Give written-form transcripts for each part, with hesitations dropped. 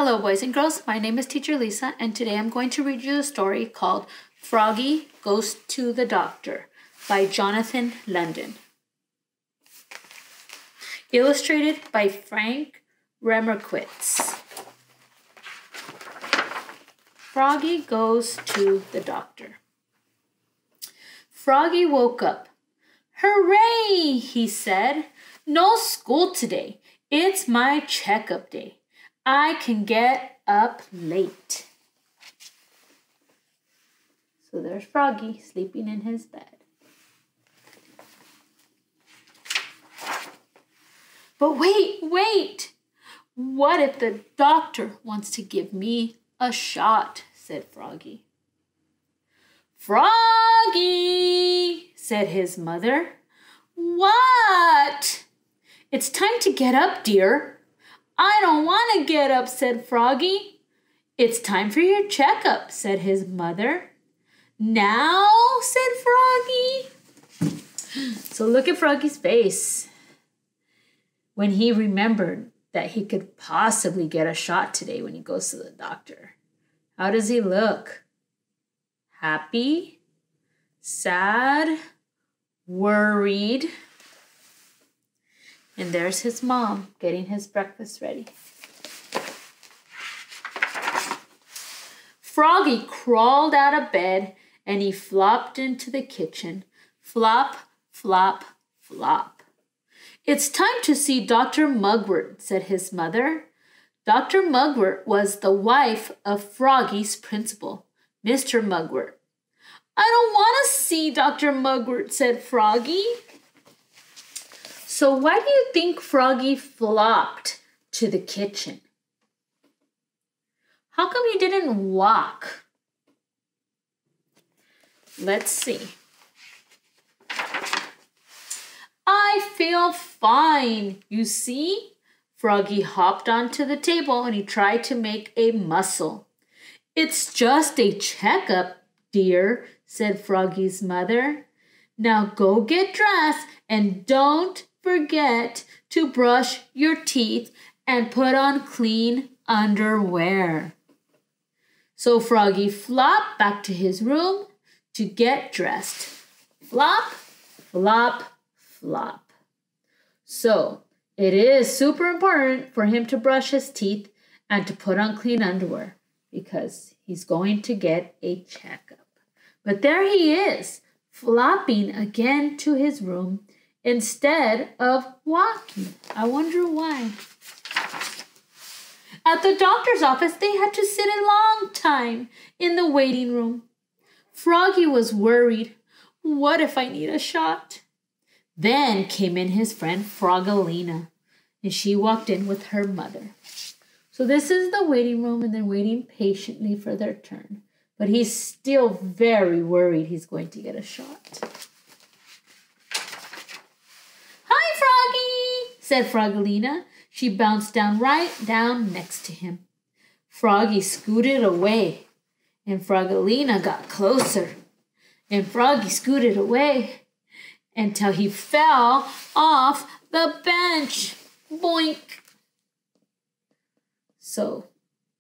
Hello, boys and girls. My name is Teacher Lisa, and today I'm going to read you a story called Froggy Goes to the Doctor by Jonathan London. Illustrated by Frank Remerquitz. Froggy goes to the doctor. Froggy woke up. "Hooray!" he said. "No school today. It's my checkup day. I can get up late." So there's Froggy sleeping in his bed. But wait! What if the doctor wants to give me a shot? Said Froggy. "Froggy," said his mother. "What?" "It's time to get up, dear." "I don't want to get up," said Froggy. "It's time for your checkup," said his mother. "Now?" said Froggy. So look at Froggy's face when he remembered that he could possibly get a shot today when he goes to the doctor. How does he look? Happy? Sad? Worried? And there's his mom getting his breakfast ready. Froggy crawled out of bed and he flopped into the kitchen. Flop, flop, flop. "It's time to see Dr. Mugwort," said his mother. Dr. Mugwort was the wife of Froggy's principal, Mr. Mugwort. "I don't want to see Dr. Mugwort," said Froggy. So why do you think Froggy flopped to the kitchen? How come he didn't walk? Let's see. "I feel fine, you see?" Froggy hopped onto the table and he tried to make a muscle. "It's just a checkup, dear," said Froggy's mother. "Now go get dressed and don't forget to brush your teeth and put on clean underwear." So Froggy flopped back to his room to get dressed. Flop, flop, flop. So it is super important for him to brush his teeth and to put on clean underwear because he's going to get a checkup. But there he is, flopping again to his room instead of walking. I wonder why. At the doctor's office, they had to sit a long time in the waiting room. Froggy was worried. What if I need a shot? Then came in his friend Froggalina, and she walked in with her mother. So this is the waiting room, and they're waiting patiently for their turn. But he's still very worried he's going to get a shot. "Hi, Froggy," said Froggalina. She bounced right down next to him. Froggy scooted away, and Froggalina got closer. And Froggy scooted away until he fell off the bench. Boink. So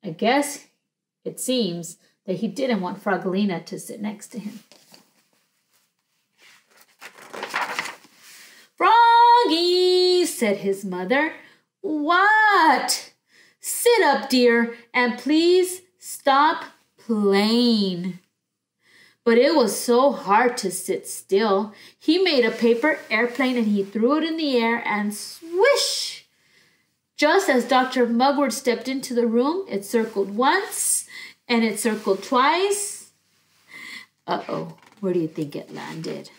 I guess it seems that he didn't want Froggalina to sit next to him. "Froggy," said his mother. "What?" "Sit up, dear, and please stop playing." But it was so hard to sit still. He made a paper airplane and he threw it in the air and swish! Just as Dr. Mugwort stepped into the room, it circled once and it circled twice. Uh-oh, where do you think it landed?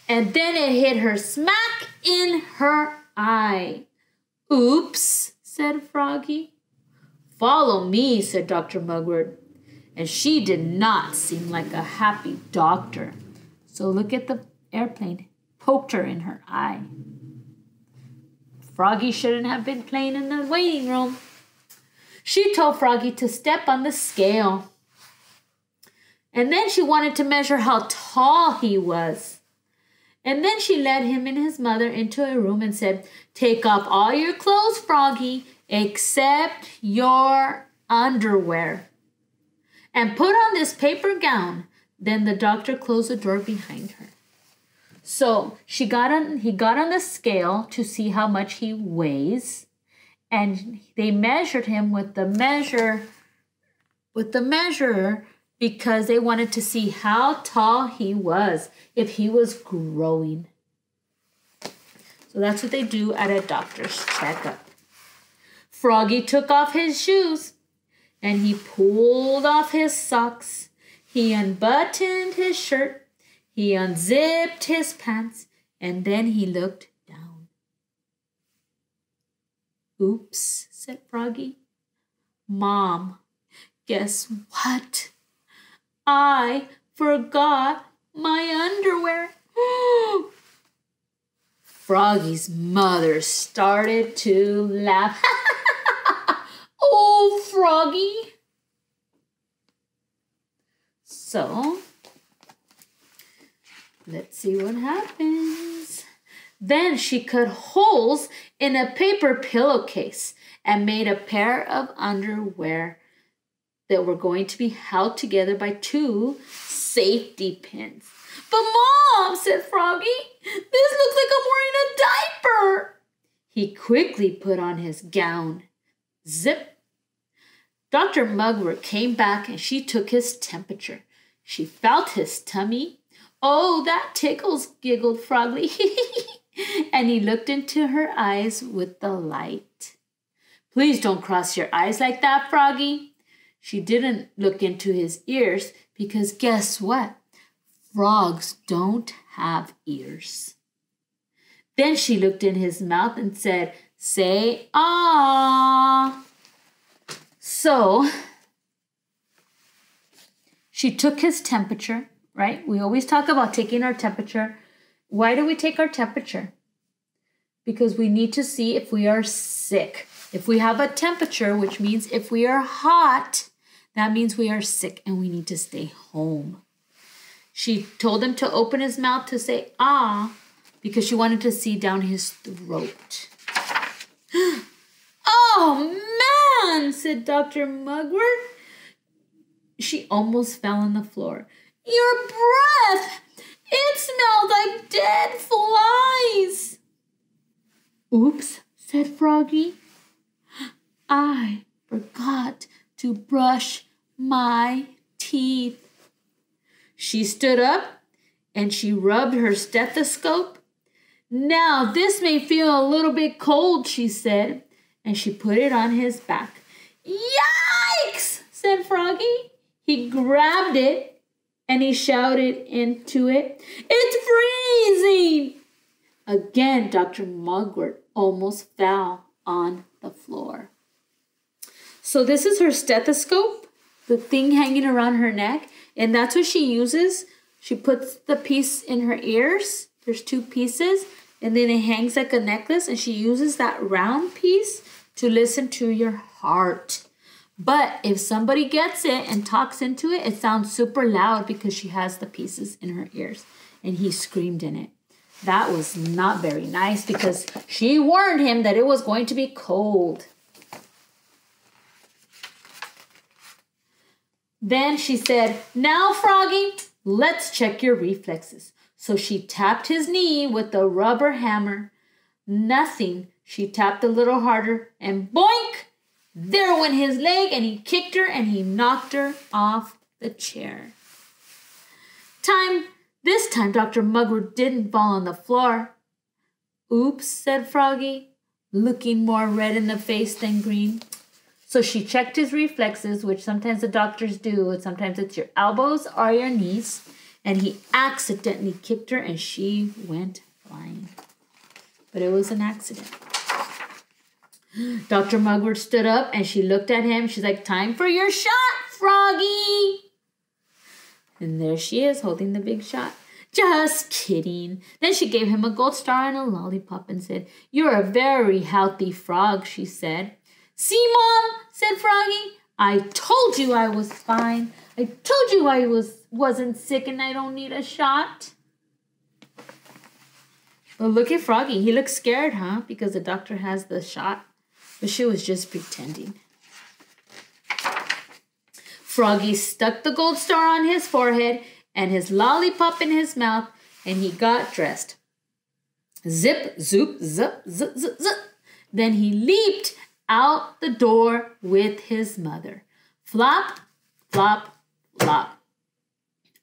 And then it hit her smack in her eye. "Oops," said Froggy. "Follow me," said Dr. Mugwort. And she did not seem like a happy doctor. So look at the airplane. Poked her in her eye. Froggy shouldn't have been playing in the waiting room. She told Froggy to step on the scale. And then she wanted to measure how tall he was. And then she led him and his mother into a room and said, "Take off all your clothes, Froggy, except your underwear. And put on this paper gown. Then the doctor closed the door behind her. So he got on the scale to see how much he weighs. And they measured him with the measurer because they wanted to see how tall he was, if he was growing. So that's what they do at a doctor's checkup. Froggy took off his shoes and he pulled off his socks. He unbuttoned his shirt. He unzipped his pants and then he looked down. Oops, said Froggy. Mom, guess what? I forgot my underwear. Froggy's mother started to laugh. Oh, Froggy. So, let's see what happens. Then she cut holes in a paper pillowcase and made a pair of underwear that were going to be held together by 2 safety pins. But Mom, said Froggy, this looks like I'm wearing a diaper. He quickly put on his gown. Zip. Dr. Mugwort came back and she took his temperature. She felt his tummy. Oh, that tickles, giggled Froggy. And he looked into her eyes with delight. Please don't cross your eyes like that, Froggy. She didn't look into his ears because guess what? Frogs don't have ears. Then she looked in his mouth and said, say, ah. So she took his temperature, right? We always talk about taking our temperature. Why do we take our temperature? Because we need to see if we are sick. If we have a temperature, which means if we are hot, that means we are sick and we need to stay home. She told him to open his mouth to say, ah, because she wanted to see down his throat. Oh, man, said Dr. Mugwort. She almost fell on the floor. Your breath! It smells like dead flies. Oops, said Froggy. I forgot to brush my teeth. She stood up and she rubbed her stethoscope. Now this may feel a little bit cold, she said, and she put it on his back. Yikes, said Froggy. He grabbed it and he shouted into it, it's freezing. Again, Dr. Mugwort almost fell on the floor. So this is her stethoscope, the thing hanging around her neck, and that's what she uses. She puts the piece in her ears. There's 2 pieces, and then it hangs like a necklace, and she uses that round piece to listen to your heart. But if somebody gets it and talks into it, it sounds super loud because she has the pieces in her ears, and he screamed in it. That was not very nice because she warned him that it was going to be cold. Then she said, now, Froggy, let's check your reflexes. So she tapped his knee with the rubber hammer. Nothing. She tapped a little harder and boink! There went his leg and he kicked her and he knocked her off the chair. This time Dr. Mugwort didn't fall on the floor. Oops, said Froggy, looking more red in the face than green. So she checked his reflexes, which sometimes the doctors do, and sometimes it's your elbows or your knees, and he accidentally kicked her and she went flying. But it was an accident. Dr. Mugwort stood up and she looked at him. She's like, time for your shot, Froggy. And there she is holding the big shot. Just kidding. Then she gave him a gold star and a lollipop and said, you're a very healthy frog, she said. See, Mom, said Froggy, I told you I was fine. I told you I wasn't sick and I don't need a shot. Well, look at Froggy. He looks scared, huh? Because the doctor has the shot. but she was just pretending. Froggy stuck the gold star on his forehead and his lollipop in his mouth, and he got dressed. Zip, zoop, zip, zip, zip, zip. Then he leaped out the door with his mother. Flop, flop, flop.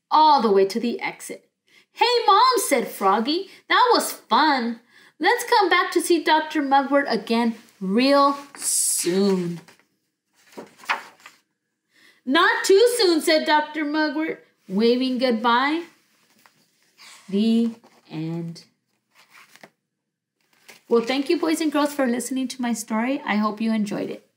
All the way to the exit. Hey, Mom, said Froggy. That was fun. Let's come back to see Dr. Mugwort again real soon. Not too soon, said Dr. Mugwort, waving goodbye. The end. Well, thank you, boys and girls, for listening to my story. I hope you enjoyed it.